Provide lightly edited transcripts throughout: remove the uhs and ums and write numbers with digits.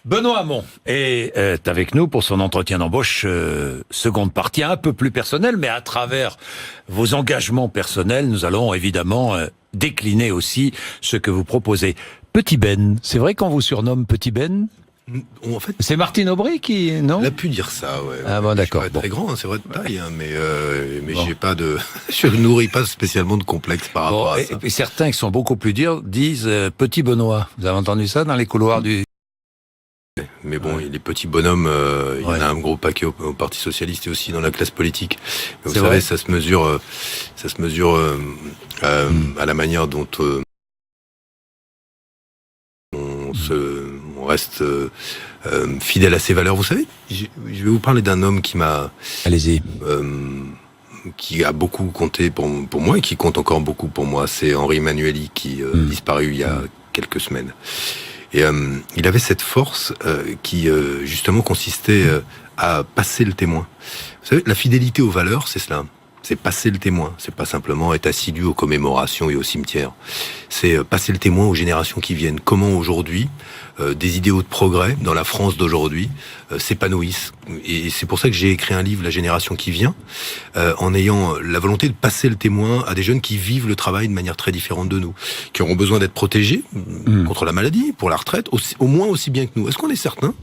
Benoît Hamon est avec nous pour son entretien d'embauche, seconde partie un peu plus personnelle, mais à travers vos engagements personnels, nous allons évidemment décliner aussi ce que vous proposez. Petit Ben, c'est vrai qu'on vous surnomme Petit Ben ? En fait, c'est Martine Aubry qui, non ? elle a pu dire ça, ouais. Ah bon, d'accord. Je suis pas très grand, hein, c'est vrai de taille, hein, mais bon. J'ai pas de, je ne nourris pas spécialement de complexe par rapport à ça. Et certains qui sont beaucoup plus durs disent Petit Benoît. Vous avez entendu ça dans les couloirs du... Mais bon, les petits bonhommes, il y en a un gros paquet au Parti Socialiste et aussi dans la classe politique. Mais vous savez, ça se mesure à la manière dont on reste fidèle à ses valeurs. Vous savez, je vais vous parler d'un homme qui m'a... Allez-y. Qui a beaucoup compté pour moi et qui compte encore beaucoup pour moi. C'est Henri Emmanuelli qui disparu il y a quelques semaines. Et il avait cette force qui justement consistait à passer le témoin. Vous savez, la fidélité aux valeurs, c'est cela. C'est passer le témoin. C'est pas simplement être assidu aux commémorations et aux cimetières. C'est passer le témoin aux générations qui viennent. Comment aujourd'hui des idéaux de progrès dans la France d'aujourd'hui s'épanouissent. Et c'est pour ça que j'ai écrit un livre, La génération qui vient, en ayant la volonté de passer le témoin à des jeunes qui vivent le travail de manière très différente de nous, qui auront besoin d'être protégés contre la maladie, pour la retraite, au moins aussi bien que nous. Est-ce qu'on est certain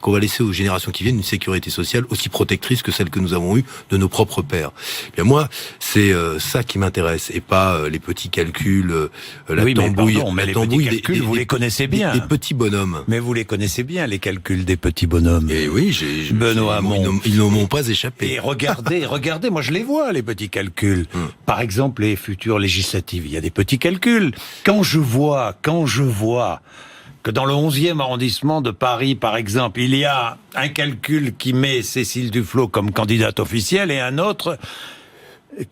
qu'on va laisser aux générations qui viennent une sécurité sociale aussi protectrice que celle que nous avons eue de nos propres pères? Eh bien moi, c'est ça qui m'intéresse, et pas les petits calculs, la tambouille. Mais les petits calculs, vous les connaissez bien. Les petits bonhommes. Mais vous les connaissez bien, les calculs des petits bonhommes. Et oui, Benoît Hamon. Ils ne m'ont pas échappé. Et regardez, moi je les vois, les petits calculs. Par exemple, les futures législatives, il y a des petits calculs. Quand je vois que dans le 11e arrondissement de Paris, par exemple, il y a un calcul qui met Cécile Duflot comme candidate officielle et un autre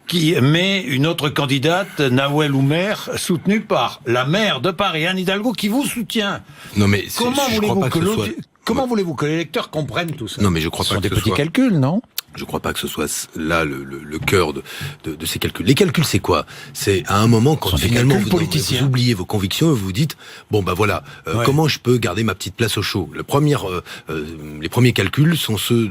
qui met une autre candidate, Nawel Oumer, soutenue par la maire de Paris, Anne Hidalgo, qui vous soutient. Non mais comment voulez-vous que les lecteurs comprennent tout ça? Non mais je crois pas que ce sont des petits calculs, non? Je crois pas que ce soit là le cœur de ces calculs. Les calculs, c'est quoi? C'est à un moment quand finalement vous oubliez vos convictions et vous vous dites bon bah voilà, comment je peux garder ma petite place au chaud. Les premiers calculs sont ceux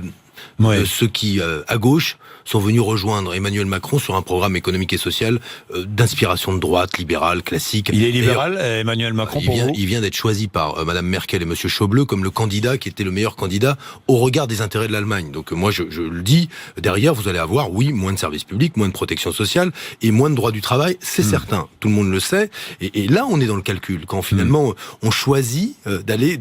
qui à gauche sont venus rejoindre Emmanuel Macron sur un programme économique et social d'inspiration de droite, libérale, classique. Il est libéral, Emmanuel Macron, pour vous ? Il vient d'être choisi par Madame Merkel et Monsieur Schäuble comme le candidat qui était le meilleur candidat au regard des intérêts de l'Allemagne. Donc moi, je le dis, derrière, vous allez avoir, oui, moins de services publics, moins de protection sociale et moins de droits du travail, c'est certain. Tout le monde le sait. Et là, on est dans le calcul. Quand finalement, on choisit d'aller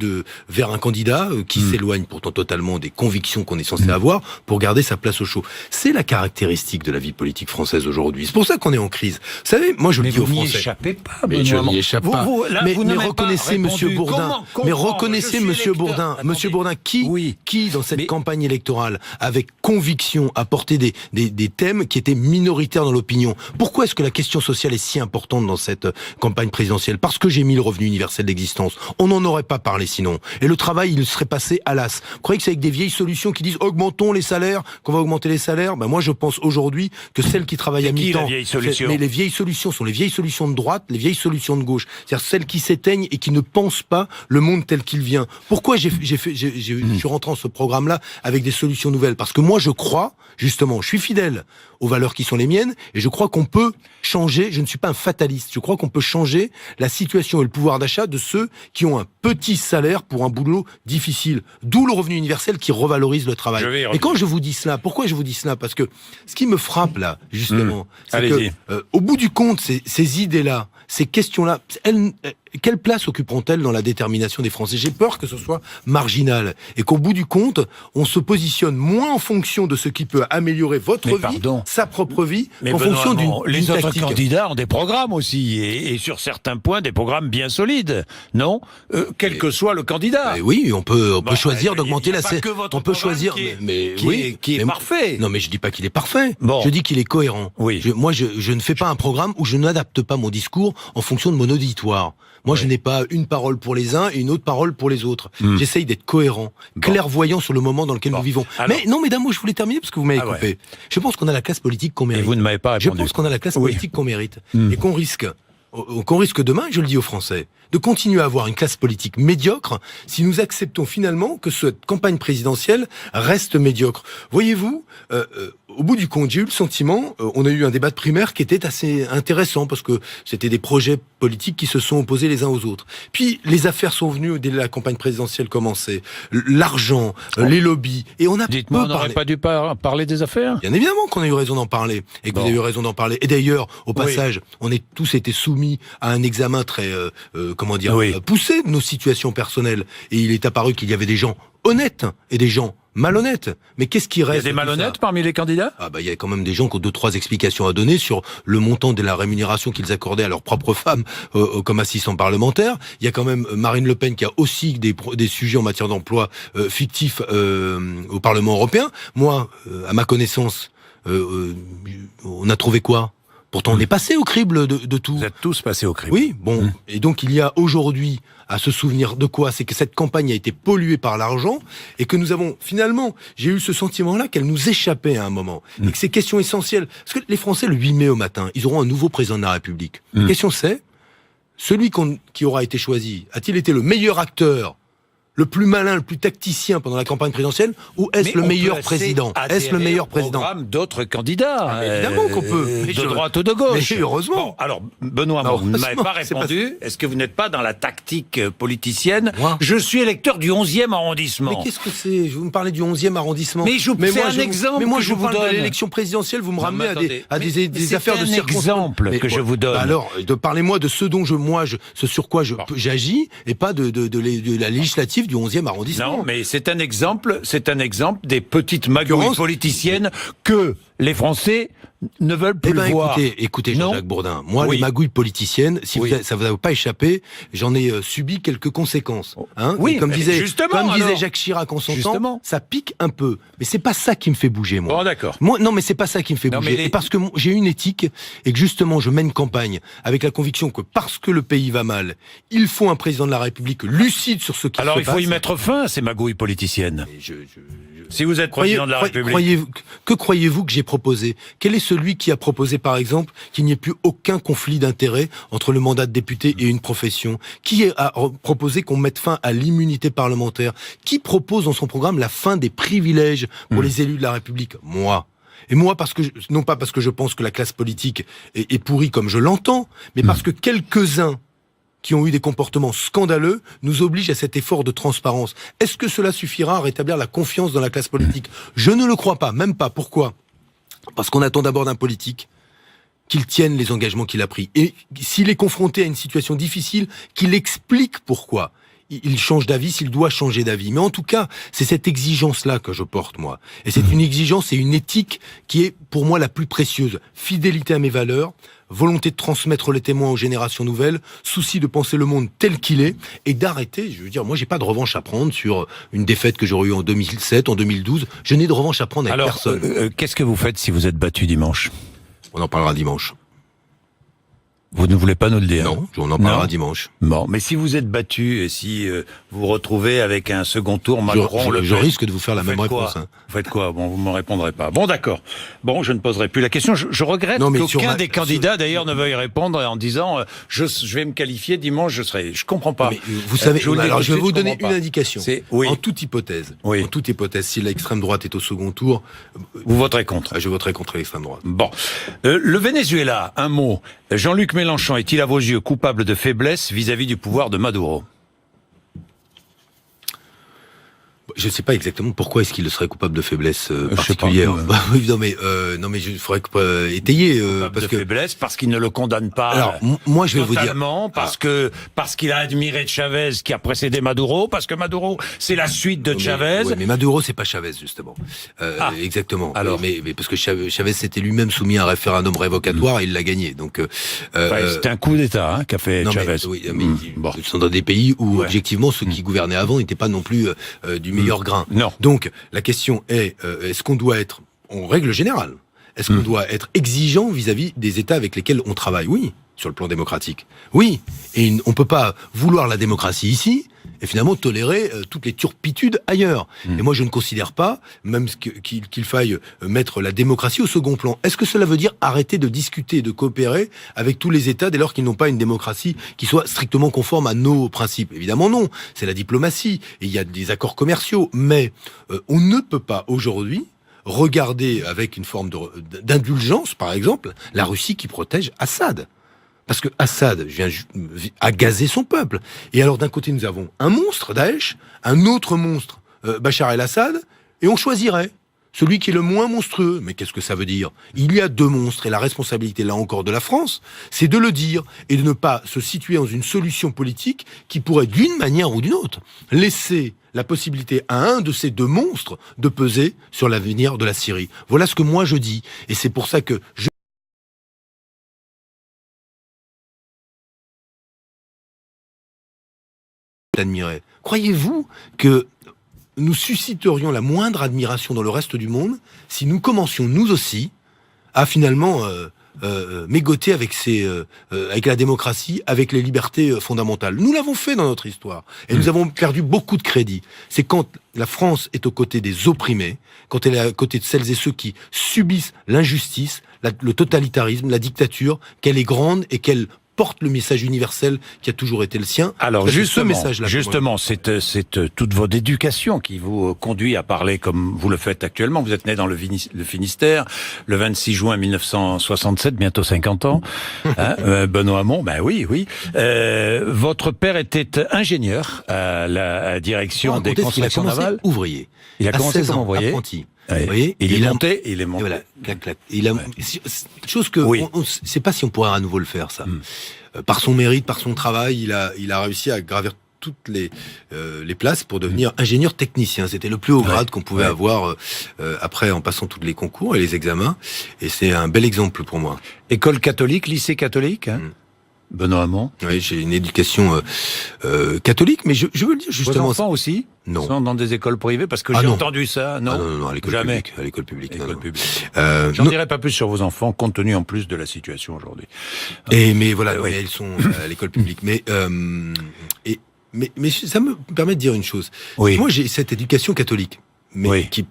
vers un candidat qui s'éloigne pourtant totalement des convictions qu'on est censé avoir pour garder sa place au chaud. C'est la caractéristique de la vie politique française aujourd'hui. C'est pour ça qu'on est en crise. Vous savez, moi je le dis aux Français. Mais vous n'y échappez pas, mais je n'y échappe pas. Mais reconnaissez Monsieur Bourdin. Mais reconnaissez Monsieur Bourdin. Monsieur Bourdin, qui dans cette campagne électorale, avec conviction, a porté des thèmes qui étaient minoritaires dans l'opinion. Pourquoi est-ce que la question sociale est si importante dans cette campagne présidentielle? Parce que j'ai mis le revenu universel d'existence. On n'en aurait pas parlé sinon. Et le travail, il serait passé à l'as. Vous croyez que c'est avec des vieilles solutions qui disent augmentons les salaires, qu'on va augmenter les salaires? Moi, je pense aujourd'hui que celles qui travaillent à mi-temps, mais les vieilles solutions sont les vieilles solutions de droite, les vieilles solutions de gauche. C'est-à-dire celles qui s'éteignent et qui ne pensent pas le monde tel qu'il vient. Pourquoi je suis rentré dans ce programme-là avec des solutions nouvelles? Parce que moi, je crois, justement, je suis fidèle aux valeurs qui sont les miennes et je crois qu'on peut changer, je ne suis pas un fataliste, je crois qu'on peut changer la situation et le pouvoir d'achat de ceux qui ont un petit salaire pour un boulot difficile. D'où le revenu universel qui revalorise le travail. Et quand je vous dis cela, pourquoi je vous dis cela? Parce que ce qui me frappe là, justement, c'est que au bout du compte, ces idées-là, ces questions-là, quelle place occuperont-elles dans la détermination des Français? J'ai peur que ce soit marginal et qu'au bout du compte, on se positionne moins en fonction de ce qui peut améliorer votre vie, sa propre vie, en fonction d'une les autres tactique. Candidats ont des programmes aussi et sur certains points des programmes bien solides, non? Quel que soit le candidat. Oui, on peut choisir d'augmenter la. On peut choisir, qui est parfait. Non, mais je dis pas qu'il est parfait. Bon. Je dis qu'il est cohérent. Oui. Moi, je ne fais pas un programme où je n'adapte pas mon discours en fonction de mon auditoire. Moi, je n'ai pas une parole pour les uns et une autre parole pour les autres. J'essaye d'être cohérent, clairvoyant sur le moment dans lequel nous vivons. Alors... Mais d'un mot, je voulais terminer parce que vous m'avez coupé. Ouais. Je pense qu'on a la classe politique qu'on mérite. Et vous ne m'avez pas répondu. Je pense qu'on a la classe politique qu'on mérite et qu'on risque qu'on risque demain, je le dis aux Français, de continuer à avoir une classe politique médiocre si nous acceptons finalement que cette campagne présidentielle reste médiocre. Voyez-vous, au bout du compte, j'ai eu le sentiment, on a eu un débat de primaire qui était assez intéressant parce que c'était des projets politiques qui se sont opposés les uns aux autres. Puis les affaires sont venues dès la campagne présidentielle commençait, l'argent, les lobbies, et on a Dites-moi, on n'aurait pas dû parler des affaires ? Bien évidemment qu'on a eu raison d'en parler, et que vous avez eu raison d'en parler. Et d'ailleurs, au passage, on est tous été soumis à un examen très, poussé de nos situations personnelles. Et il est apparu qu'il y avait des gens honnêtes et des gens malhonnêtes. Mais qu'est-ce qui reste? Il y a des malhonnêtes parmi les candidats? Il y a quand même des gens qui ont 2-3 explications à donner sur le montant de la rémunération qu'ils accordaient à leurs propres femmes comme assistants parlementaires. Il y a quand même Marine Le Pen qui a aussi des sujets en matière d'emploi fictifs au Parlement européen. Moi, à ma connaissance, on a trouvé quoi? Pourtant, on est passé au crible de tout. Vous êtes tous passés au crible. Oui, bon. Et donc, il y a aujourd'hui à se souvenir de quoi? C'est que cette campagne a été polluée par l'argent et que nous avons, finalement, j'ai eu ce sentiment-là qu'elle nous échappait à un moment. Et que ces questions essentielles... Parce que les Français, le 8 mai au matin, ils auront un nouveau président de la République. La question c'est, celui qui aura été choisi, a-t-il été le meilleur acteur, le plus malin, le plus tacticien pendant la campagne présidentielle, ou est-ce le meilleur président? Est-ce le meilleur président? D'autres candidats. Évidemment qu'on peut. De droite ou de gauche. Mais heureusement. Bon, alors, Benoît, vous ne m'avez pas répondu. Est-ce que vous n'êtes pas dans la tactique politicienne? Je suis électeur du 11e arrondissement. Mais qu'est-ce que c'est? Vous me parlez du 11e arrondissement. Mais c'est un exemple. Mais moi, je vous donne. De l'élection présidentielle, vous me ramenez à des affaires de circonstances. C'est un exemple que je vous donne. Alors, parlez-moi de ce dont ce sur quoi j'agis, et pas de la législative du 11e arrondissement. Non, mais c'est un exemple des petites magouilles politiciennes que les Français ne veulent plus voir. Écoutez, Jean-Jacques Bourdin, moi, les magouilles politiciennes, ça vous a pas échappé, j'en ai subi quelques conséquences. Oui, comme disait disait Jacques Chirac en son temps, ça pique un peu. Mais c'est pas ça qui me fait bouger, moi. Bon, d'accord. Non, mais c'est pas ça qui me fait bouger. Et parce que j'ai une éthique, et que justement, je mène campagne avec la conviction que parce que le pays va mal, il faut un président de la République lucide sur ce qui se passe. Alors, il faut y mettre fin à ces magouilles politiciennes. Si vous êtes président de la République. Que croyez-vous que j'ai proposé? Quel est celui qui a proposé, par exemple, qu'il n'y ait plus aucun conflit d'intérêts entre le mandat de député et une profession? Qui a proposé qu'on mette fin à l'immunité parlementaire? Qui propose dans son programme la fin des privilèges pour les élus de la République? Moi. Et moi, non pas parce que je pense que la classe politique est pourrie comme je l'entends, mais parce que quelques-uns qui ont eu des comportements scandaleux, nous obligent à cet effort de transparence. Est-ce que cela suffira à rétablir la confiance dans la classe politique? Je ne le crois pas, même pas. Pourquoi? Parce qu'on attend d'abord d'un politique qu'il tienne les engagements qu'il a pris. Et s'il est confronté à une situation difficile, qu'il explique pourquoi. Il change d'avis s'il doit changer d'avis. Mais en tout cas, c'est cette exigence-là que je porte, moi. Et c'est une exigence et une éthique qui est, pour moi, la plus précieuse. Fidélité à mes valeurs, volonté de transmettre les témoins aux générations nouvelles, souci de penser le monde tel qu'il est, et d'arrêter, je veux dire, moi j'ai pas de revanche à prendre sur une défaite que j'aurais eue en 2007, en 2012, je n'ai de revanche à prendre avec personne. Alors, qu'est-ce que vous faites si vous êtes battu dimanche? On en parlera dimanche. Vous ne voulez pas nous le dire? Non, on en parlera dimanche. Bon, mais si vous êtes battu et si vous vous retrouvez avec un second tour Macron... Je risque de vous faire la même réponse. Vous faites quoi? Bon, vous ne me répondrez pas. Bon, d'accord. Bon, je ne poserai plus la question. Je regrette qu'aucun des candidats, d'ailleurs, ne veuille répondre en disant je vais me qualifier dimanche, je serai... Je comprends pas. Mais vous savez, je vais vous donner une indication. En toute hypothèse, si l'extrême droite est au second tour... Vous voterez contre? Je voterai contre l'extrême droite. Bon. Le Venezuela, un mot. Jean-Luc Mélenchon est-il à vos yeux coupable de faiblesse vis-à-vis du pouvoir de Maduro? Je ne sais pas exactement pourquoi est-ce qu'il serait coupable de faiblesse particulière. Non mais il faudrait étayer parce que faiblesse parce qu'il ne le condamne pas. Alors moi je vais vous dire parce qu'il a admiré Chavez qui a précédé Maduro, parce que Maduro c'est la suite de Chavez. Mais Maduro c'est pas Chavez justement. Exactement. Alors mais parce que Chavez s'était lui-même soumis à un référendum révocatoire et il l'a gagné. Donc c'était un coup d'État qu'a fait Chavez. Ils sont dans des pays où objectivement ceux qui gouvernaient avant n'étaient pas non plus du meilleur grain. Non. Donc, la question est, est-ce qu'on doit être, en règle générale, est-ce qu'on doit être exigeant vis-à-vis des États avec lesquels on travaille? Oui, sur le plan démocratique. Oui, et on peut pas vouloir la démocratie ici et finalement tolérer toutes les turpitudes ailleurs. Et moi, je ne considère pas, même qu'il faille mettre la démocratie au second plan. Est-ce que cela veut dire arrêter de discuter, de coopérer avec tous les États dès lors qu'ils n'ont pas une démocratie qui soit strictement conforme à nos principes? Évidemment non, c'est la diplomatie, et il y a des accords commerciaux, mais on ne peut pas aujourd'hui regarder avec une forme d'indulgence, par exemple, la Russie qui protège Assad. Parce que Assad a gazé son peuple. Et alors d'un côté nous avons un monstre, Daesh, un autre monstre, Bachar el-Assad, et on choisirait celui qui est le moins monstrueux. Mais qu'est-ce que ça veut dire? Il y a deux monstres, et la responsabilité, là encore, de la France, c'est de le dire, et de ne pas se situer dans une solution politique qui pourrait, d'une manière ou d'une autre, laisser la possibilité à un de ces deux monstres de peser sur l'avenir de la Syrie. Voilà ce que moi je dis. Et c'est pour ça que je l'admirais. Croyez-vous que nous susciterions la moindre admiration dans le reste du monde si nous commencions, nous aussi, à finalement mégoter avec la démocratie, avec les libertés fondamentales? Nous l'avons fait dans notre histoire, et nous avons perdu beaucoup de crédit. C'est quand la France est aux côtés des opprimés, quand elle est à côté de celles et ceux qui subissent l'injustice, le totalitarisme, la dictature, qu'elle est grande et qu'elle porte le message universel qui a toujours été le sien. Alors justement, c'est toute votre éducation qui vous conduit à parler comme vous le faites actuellement. Vous êtes né dans le Finistère, le 26 juin 1967, bientôt 50 ans. Benoît Hamon, ben oui. Votre père était ingénieur à la direction des constructions navales. Ouvrier. Il a commencé comme ouvrier. Apprenti. Oui. Vous voyez, il est monté. Voilà, clac. Chose que, on ne sait pas si on pourrait à nouveau le faire, ça. Par son mérite, par son travail, il a réussi à gravir toutes les places pour devenir ingénieur technicien. C'était le plus haut grade qu'on pouvait avoir après, en passant tous les concours et les examens. Et c'est un bel exemple pour moi. École catholique, lycée catholique, hein. Benoît Hamon. Oui, j'ai une éducation catholique, mais je veux le dire justement. Vos enfants aussi? Non. Sont dans des écoles privées, parce que j'ai entendu ça. Non, à l'école jamais. Publique. À l'école publique. J'en dirai pas plus sur vos enfants, compte tenu en plus de la situation aujourd'hui. Mais voilà, elles sont à l'école publique. Mais ça me permet de dire une chose. Oui. Moi, j'ai cette éducation catholique, mais qui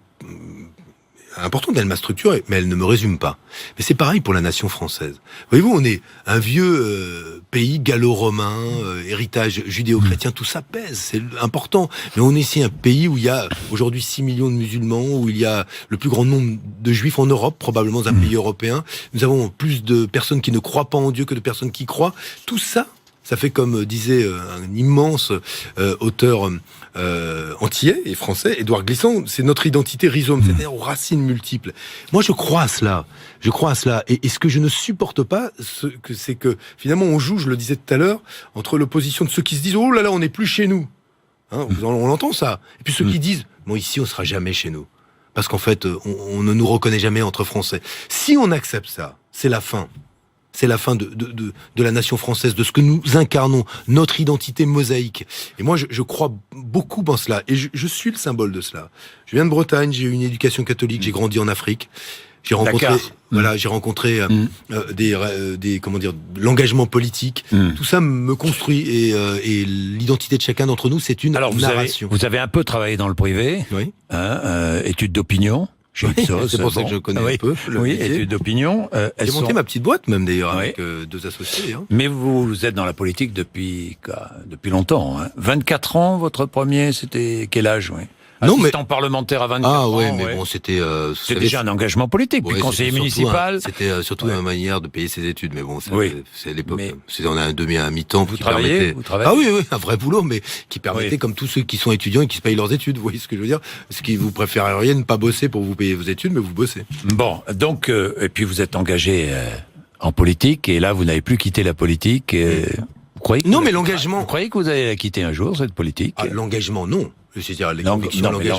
important qu'elle m'a structuré, mais elle ne me résume pas. Mais c'est pareil pour la nation française. Voyez-vous, on est un vieux pays gallo-romain, héritage judéo-chrétien, tout ça pèse, c'est important. Mais on est ici un pays où il y a aujourd'hui 6 millions de musulmans, où il y a le plus grand nombre de juifs en Europe, probablement dans un pays européen. Nous avons plus de personnes qui ne croient pas en Dieu que de personnes qui croient. Tout ça, ça fait comme disait un immense auteur antillais et français, Édouard Glissant, c'est notre identité rhizome, c'est-à-dire aux racines multiples. Moi, je crois à cela. Et ce que je ne supporte pas, c'est que finalement on joue, je le disais tout à l'heure, entre l'opposition de ceux qui se disent « Oh là là, on n'est plus chez nous ». On entend ça. Et puis ceux qui disent « Bon, ici, on sera jamais chez nous ». Parce qu'en fait, on ne nous reconnaît jamais entre Français. Si on accepte ça, c'est la fin. C'est la fin de la nation française, de ce que nous incarnons, notre identité mosaïque. Et moi, je crois beaucoup en cela. Et je suis le symbole de cela. Je viens de Bretagne, j'ai eu une éducation catholique, j'ai grandi en Afrique. J'ai rencontré l'engagement politique. Tout ça me construit et l'identité de chacun d'entre nous, c'est une narration. Vous avez un peu travaillé dans le privé. Oui. Études d'opinion. C'est pour ça que je connais un peu. Études d'opinion. J'ai monté ma petite boîte même d'ailleurs avec deux associés. Mais vous êtes dans la politique depuis longtemps. 24 ans, votre premier, c'était quel âge? Assistant parlementaire à 24 ans. Mais bon, c'était déjà un engagement politique, puis conseiller municipal. C'était surtout une manière de payer ses études, mais bon, c'est l'époque. On a un mi-temps vous travaillez. Ah oui, un vrai boulot, mais qui permettait, comme tous ceux qui sont étudiants et qui se payent leurs études, vous voyez ce que je veux dire? Ce qui vous préféreriez ne pas bosser pour vous payer vos études, mais vous bossez. Bon, donc, et puis vous êtes engagé en politique, et là, vous n'avez plus quitté la politique. Vous croyez que l'engagement. Vous croyez que vous allez la quitter un jour, cette politique? L'engagement, non. C'est-à-dire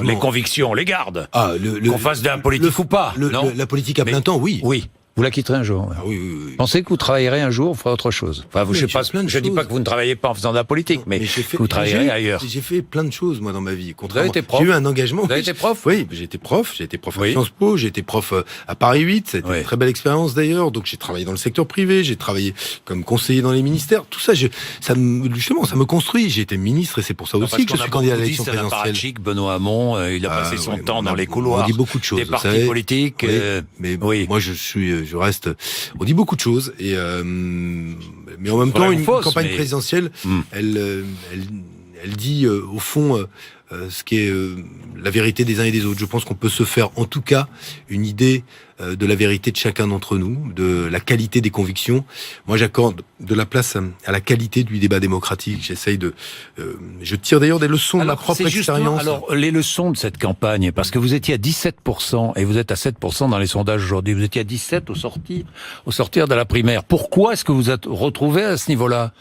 les convictions, les gardes. Qu'on fasse de la politique ou pas. La politique à plein temps, oui. Oui. Vous la quitterez un jour. Ah oui. Pensez que vous travaillerez un jour, vous ferez autre chose. Enfin, je sais pas. Je dis pas que vous ne travaillez pas en faisant de la politique, mais que vous travaillerez ailleurs. J'ai fait plein de choses moi dans ma vie. Vous avez été prof. J'ai eu un engagement. Vous avez été prof. Oui, j'ai été prof à Sciences Po, j'ai été prof à Paris 8. C'était une très belle expérience d'ailleurs. Donc j'ai travaillé dans le secteur privé, j'ai travaillé comme conseiller dans les ministères. Tout ça, ça me construit. J'ai été ministre et c'est pour ça aussi que je suis candidat à l'élection présidentielle. Benoît Hamon, il a passé son temps dans les couloirs. On dit beaucoup de choses. Des partis politiques. Mais moi je reste. On dit beaucoup de choses mais en même temps une campagne présidentielle, elle dit au fond ce qui est la vérité des uns et des autres. Je pense qu'on peut se faire en tout cas une idée de la vérité de chacun d'entre nous, de la qualité des convictions. Moi, j'accorde de la place à la qualité du débat démocratique. J'essaye je tire d'ailleurs des leçons de ma propre expérience. Alors, les leçons de cette campagne, parce que vous étiez à 17% et vous êtes à 7% dans les sondages aujourd'hui. Vous étiez à 17 au sortir de la primaire. Pourquoi est-ce que vous êtes retrouvé à ce niveau-là ?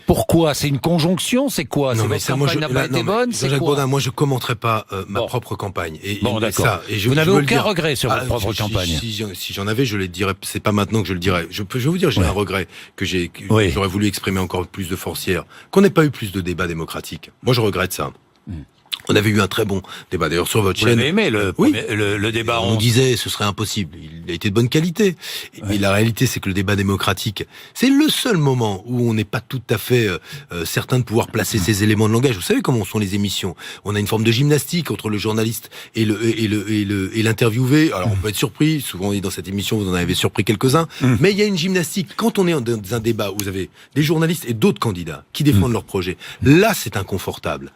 Pourquoi ? C'est une conjonction ? C'est quoi ? C'est votre campagne n'a pas été bonne ? Jean-Jacques Bourdin, moi je commenterai pas ma propre campagne. D'accord. Vous n'avez aucun regret sur votre propre campagne ? Si j'en avais, je le dirais. C'est pas maintenant que je le dirais. Je vais vous dire, j'ai un regret que j'aurais voulu exprimer encore plus de force hier. Qu'on n'ait pas eu plus de débats démocratiques. Moi je regrette ça. On avait eu un très bon débat d'ailleurs sur votre chaîne. Vous avez aimé le débat. On disait ce serait impossible. Il a été de bonne qualité. Mais la réalité, c'est que le débat démocratique, c'est le seul moment où on n'est pas tout à fait certain de pouvoir placer ces éléments de langage. Vous savez comment sont les émissions. On a une forme de gymnastique entre le journaliste et l'interviewé. Alors on peut être surpris. Souvent dans cette émission, vous en avez surpris quelques-uns. Mais il y a une gymnastique. Quand on est dans un débat où vous avez des journalistes et d'autres candidats qui défendent leur projet, là c'est inconfortable.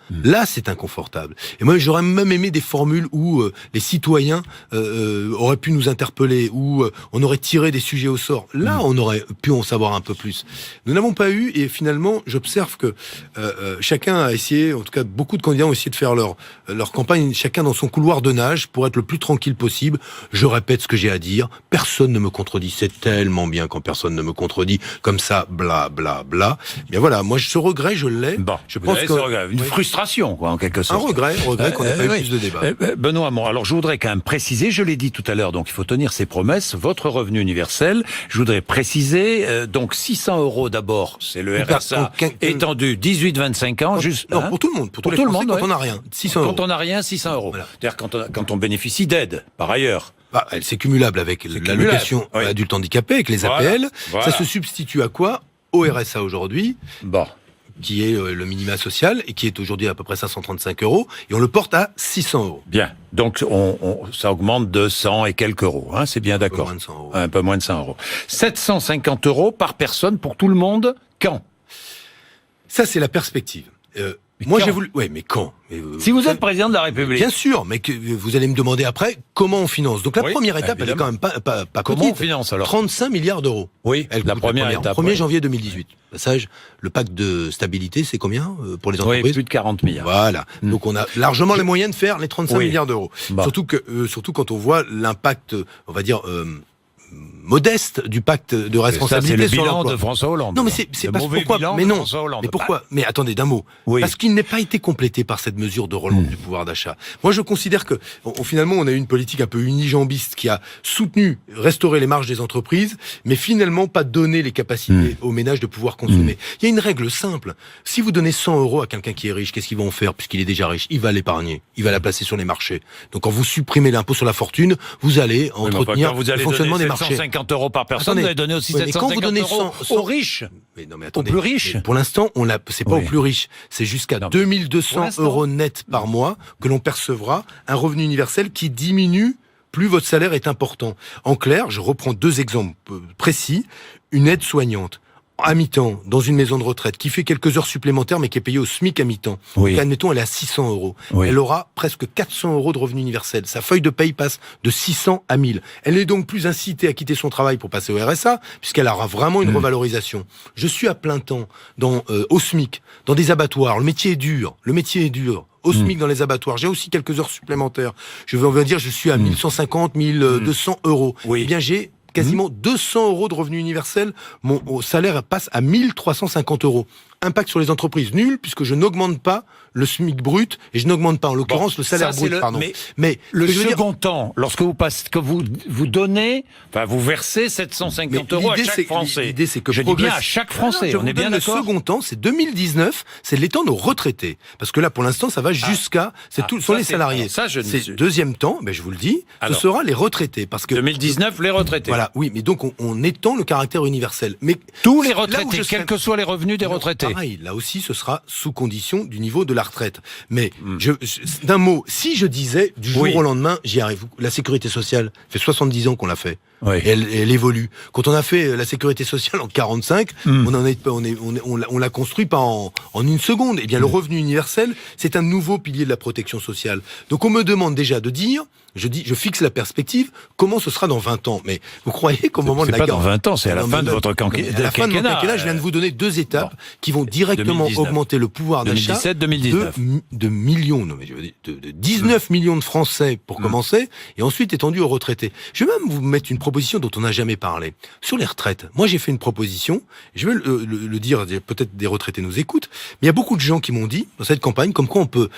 Et moi, j'aurais même aimé des formules où les citoyens auraient pu nous interpeller, où on aurait tiré des sujets au sort. Là, on aurait pu en savoir un peu plus. Nous n'avons pas eu, et finalement, j'observe que chacun a essayé, en tout cas, beaucoup de candidats ont essayé de faire leur campagne, chacun dans son couloir de nage, pour être le plus tranquille possible. Je répète ce que j'ai à dire. Personne ne me contredit. C'est tellement bien quand personne ne me contredit. Comme ça, bla, bla, bla. Bien voilà, moi, ce regret, je l'ai. Bon, je pense que une frustration, quoi, en quelque sorte. Un regret qu'on n'ait pas eu plus de débats. Benoît Hamon, alors je voudrais quand même préciser, je l'ai dit tout à l'heure, donc il faut tenir ses promesses, votre revenu universel, je voudrais préciser, donc 600 € d'abord, c'est le RSA étendu, 18-25 ans, pour tout le monde, pour tout le monde, quand on n'a rien, 600 €. Quand on n'a rien, 600 €. Voilà. C'est-à-dire quand on bénéficie d'aide, par ailleurs. C'est cumulable avec l'allocation adulte handicapé, avec les APL. Ça se substitue à quoi ? Au RSA aujourd'hui. Qui est le minima social et qui est aujourd'hui à peu près 535 €, et on le porte à 600 €. Bien. Donc, ça augmente de 100 et quelques euros, hein, c'est bien d'accord. Un peu moins de 100 €. 750 € par personne pour tout le monde, quand ? Ça, c'est la perspective. Moi, j'ai voulu. Mais quand ? Si vous êtes président de la République. Bien sûr, mais vous allez me demander après comment on finance. Donc la première étape, elle est quand même pas comment petite. On finance alors ? 35 milliards d'euros. Oui, la première étape. 1er janvier 2018. Passage, le pacte de stabilité, c'est combien pour les entreprises ? Oui, plus de 40 milliards. Voilà. Donc on a largement les moyens de faire les 35 milliards d'euros. Surtout quand on voit l'impact, on va dire, modeste du pacte de responsabilité. Ça, c'est le bilan de François Hollande. Non, mais c'est pas pourquoi. Mais non. Mais pourquoi ? Mais attendez, d'un mot. Parce qu'il n'est pas été complété par cette mesure de relance du pouvoir d'achat. Moi, je considère que finalement, on a eu une politique un peu unijambiste qui a soutenu, restauré les marges des entreprises, mais finalement pas donné les capacités aux ménages de pouvoir consommer. Il y a une règle simple. Si vous donnez 100 € à quelqu'un qui est riche, qu'est-ce qu'ils vont en faire puisqu'il est déjà riche ? Il va l'épargner. Il va la placer sur les marchés. Donc, quand vous supprimez l'impôt sur la fortune, vous allez entretenir le fonctionnement des marchés. 750 € par personne, vous allez donner aussi 750 € aux riches. Aux plus riches. Pour l'instant, c'est pas aux plus riches. C'est jusqu'à 2200 € net par mois que l'on percevra un revenu universel qui diminue plus votre salaire est important. En clair, je reprends 2 exemples précis. Une aide soignante à mi-temps dans une maison de retraite qui fait quelques heures supplémentaires mais qui est payée au SMIC à mi-temps. Donc, admettons, elle est à 600 €. Elle aura presque 400 € de revenu universel. Sa feuille de paye passe de 600 à 1000. Elle est donc plus incitée à quitter son travail pour passer au RSA puisqu'elle aura vraiment une revalorisation. Je suis à plein temps au SMIC, dans des abattoirs. Le métier est dur. Au SMIC dans les abattoirs. J'ai aussi quelques heures supplémentaires. On va dire, je suis à 1150, 1200 €. Eh bien, j'ai quasiment 200 € de revenu universel. Mon salaire passe à 1350 €. Impact sur les entreprises, nul, puisque je n'augmente pas le SMIC brut, et je n'augmente pas, en l'occurrence, le salaire brut, pardon. Mais le second temps, lorsque vous donnez, enfin, vous versez 750 € à chaque Français. L'idée, c'est que je dis bien à chaque Français, on est bien d'accord. Le second temps, c'est 2019, c'est l'étang de retraités. Parce que là, pour l'instant, ça va jusqu'à, sont les salariés. C'est deuxième temps, je vous le dis, ce sera les retraités. Parce que 2019, les retraités. Voilà, oui, mais donc, on étend le caractère universel. Mais tous les retraités, quels que soient les revenus des retraités. Pareil, là aussi, ce sera sous condition du niveau de la retraite. Mais d'un mot, si je disais du jour au lendemain, j'y arrive. La sécurité sociale fait 70 ans qu'on l'a fait. Oui. Et elle évolue. Quand on a fait la sécurité sociale en 45, on l'a construit pas en une seconde. Eh bien, le revenu universel, c'est un nouveau pilier de la protection sociale. Donc, on me demande déjà de dire, je fixe la perspective, comment ce sera dans 20 ans. Mais vous croyez qu'au moment de la guerre... C'est pas dans 20 ans, c'est à la fin de votre quinquennat. À la fin de mon quinquennat, je viens de vous donner 2 étapes qui vont directement augmenter le pouvoir d'achat 2017-2019. de millions, non mais je veux dire, de 19 millions de Français pour commencer, et ensuite étendu aux retraités. Je vais même vous mettre une proposition dont on n'a jamais parlé. Sur les retraites, moi j'ai fait une proposition, je vais le dire, peut-être des retraités nous écoutent, mais il y a beaucoup de gens qui m'ont dit, dans cette campagne, comme quoi on peut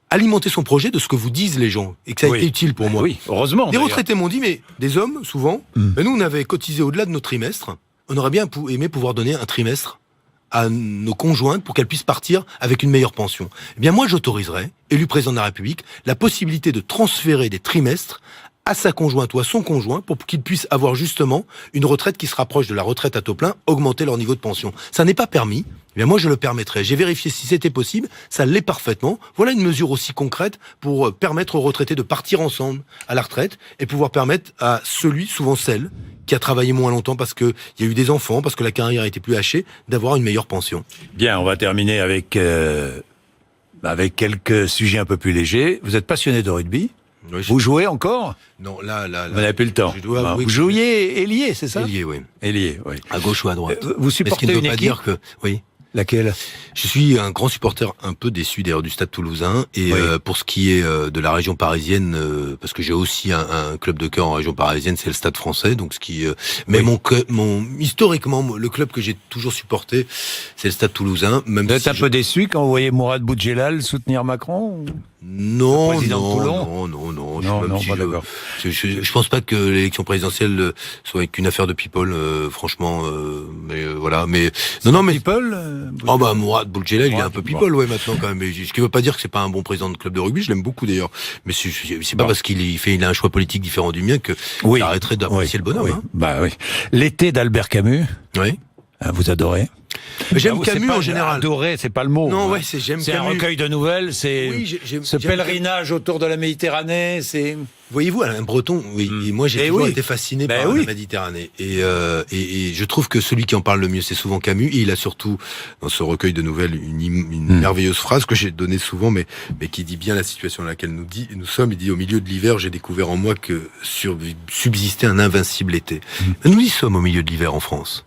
alimenter son projet de ce que vous disent les gens, et que ça a été utile pour moi. Oui, heureusement. Des retraités m'ont dit, mais des hommes, souvent, nous on avait cotisé au-delà de nos trimestres, on aurait bien aimé pouvoir donner un trimestre à nos conjointes pour qu'elles puissent partir avec une meilleure pension. Eh bien moi j'autoriserais, élu président de la République, la possibilité de transférer des trimestres à sa conjointe ou à son conjoint pour qu'ils puissent avoir justement une retraite qui se rapproche de la retraite à taux plein, augmenter leur niveau de pension. Ça n'est pas permis, eh bien moi je le permettrais. J'ai vérifié si c'était possible, ça l'est parfaitement. Voilà une mesure aussi concrète pour permettre aux retraités de partir ensemble à la retraite et pouvoir permettre à celui, souvent celle, qui a travaillé moins longtemps parce qu'il y a eu des enfants, parce que la carrière a été plus hachée, d'avoir une meilleure pension. Bien, on va terminer avec quelques sujets un peu plus légers. Vous êtes passionné de rugby ? Oui, vous jouez encore ? Non, là. Vous n'avez plus le temps. Vous jouiez ailier, c'est ça ? Ailier, oui. Ailier, oui. À gauche ou à droite. Vous supportez une équipe ? Dire que, oui. Laquelle ? Je suis un grand supporter, un peu déçu d'ailleurs du Stade Toulousain, et pour ce qui est de la région parisienne, parce que j'ai aussi un club de cœur en région parisienne, c'est le Stade Français, donc mais historiquement, le club que j'ai toujours supporté, c'est le Stade Toulousain. Même vous êtes un peu déçu quand vous voyez Mourad Boudjelal soutenir Macron ? Non, pas d'accord. Je pense pas que l'élection présidentielle soit qu'une affaire de people, franchement, mais voilà, mais non, mais people. Mourad Boudjelal, il est un peu people, maintenant quand même. Mais ce qui veut pas dire que c'est pas un bon président de club de rugby, je l'aime beaucoup d'ailleurs. Mais c'est pas parce qu'il a un choix politique différent du mien que j'arrêterai d'apprécier le bonhomme. Oui. L'été d'Albert Camus. Oui. Vous adorez ? J'aime Camus en général. Adorer, c'est pas le mot. Non, j'aime Camus. C'est un recueil de nouvelles, c'est ce pèlerinage autour de la Méditerranée, c'est... Voyez-vous, Alain Breton, et moi j'ai toujours été fasciné par la Méditerranée. Et je trouve que celui qui en parle le mieux, c'est souvent Camus. Et il a surtout, dans ce recueil de nouvelles, une merveilleuse phrase que j'ai donnée souvent, mais qui dit bien la situation dans laquelle nous sommes. Il dit, au milieu de l'hiver, j'ai découvert en moi que subsistait un invincible été. Nous y sommes au milieu de l'hiver en France.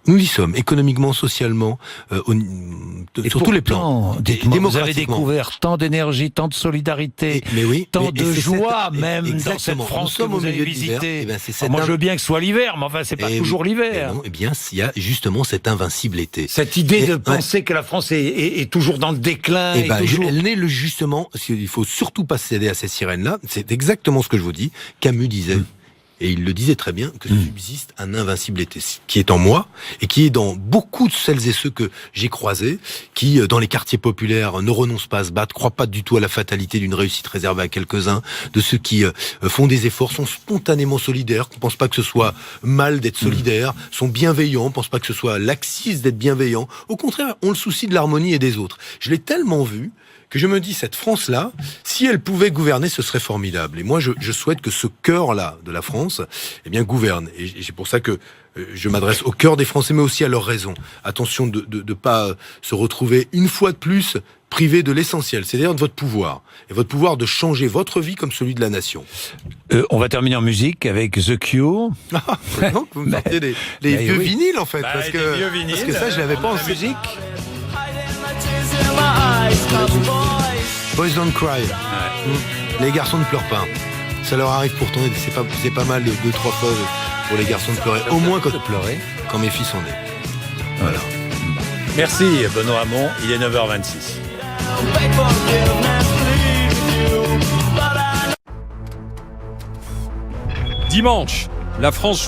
Nous y sommes, économiquement, socialement, sur tous les plans. Vous avez découvert tant d'énergie, tant de solidarité, tant de joie, même dans cette France que vous avez visitée. Moi, je veux bien que ce soit l'hiver, mais enfin, c'est pas toujours l'hiver. Eh bien, il y a justement cet invincible été. Cette idée de penser que la France est toujours dans le déclin. Elle naît justement, il faut surtout pas céder à ces sirènes-là. C'est exactement ce que je vous dis. Camus disait... Et il le disait très bien, que subsiste un invincible été, qui est en moi, et qui est dans beaucoup de celles et ceux que j'ai croisés, qui, dans les quartiers populaires, ne renoncent pas à se battre, croient pas du tout à la fatalité d'une réussite réservée à quelques-uns, de ceux qui font des efforts, sont spontanément solidaires, ne pensent pas que ce soit mal d'être solidaire, sont bienveillants, ne pensent pas que ce soit laxiste d'être bienveillant. Au contraire, ont le souci de l'harmonie et des autres. Je l'ai tellement vu que je me dis, cette France-là, si elle pouvait gouverner, ce serait formidable. Et moi, je souhaite que ce cœur-là de la France, gouverne. Et c'est pour ça que je m'adresse au cœur des Français, mais aussi à leur raison. Attention de pas se retrouver une fois de plus privé de l'essentiel, c'est-à-dire de votre pouvoir. Et votre pouvoir de changer votre vie comme celui de la nation. On va terminer en musique avec The Cure. Donc, vous me sortez les vieux vinyles, en fait. Parce que ça, je l'avais pas en musique. Boys Don't Cry. Les garçons ne pleurent pas. Ça leur arrive pourtant, c'est pas mal de 2-3 fois pour les garçons de pleurer. Au moins quand mes fils sont nés. Voilà. Merci Benoît Hamon, il est 9h26. Dimanche, la France